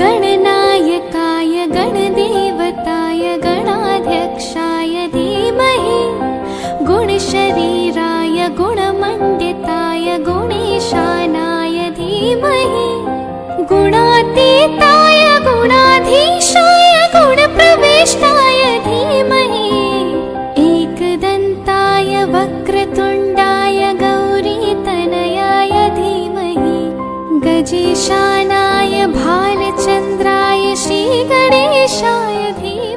गणनायकाय गणदेवताय गणाध्यक्षाय धीमहि गुणशरीराय गुणमण्डिताय गुणेशानाय धीमहि गुणातीताय गुणाधीशाय गुणप्रविष्टाय धीमहि एकदन्ताय वक्रतुण्डाय गौरीतनयाय धीमहि गजेशानाय भालचन्द्राय श्रीगणेशाय धीमहि।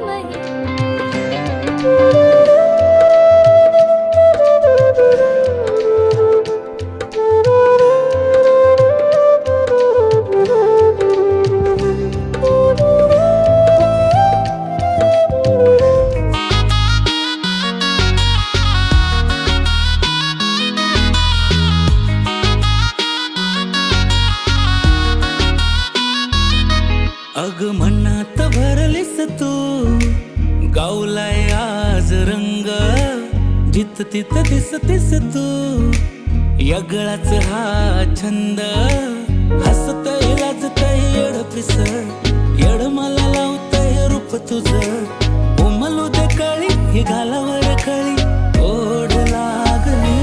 अग मनात भरलीस तू गावलाय आज रंग जित तित दिसतीस तू यगळाच हा छंद हसतय लाजतय येडपिस येड मला लावतय रूप तुझं उमलू दे कळी ही घालावर कळी ओढ लागली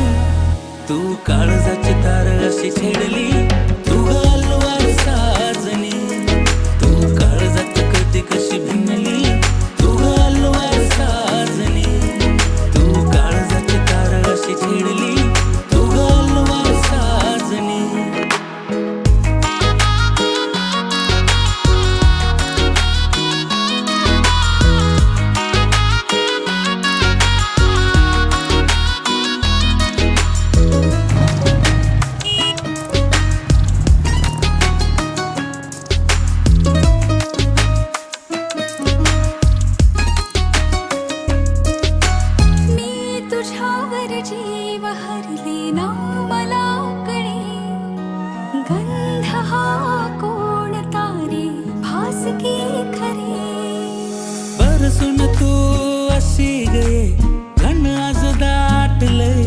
तू काळजाची तार अशी छेडली तू गालवार साजनी कशी भिनली तू गालवार साजनी तू काळजाची तार अशी छेडली तू गालवार साजनी। जीव हरले ना मला कळे गंध हा कोणता रे भासकी खरे बरसून तू अशी गे घन आज दाटलय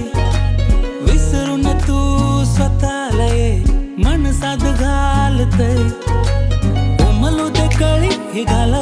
विसरून तू स्वतःला मन साध घालतय उमलू दे कळी ही घाला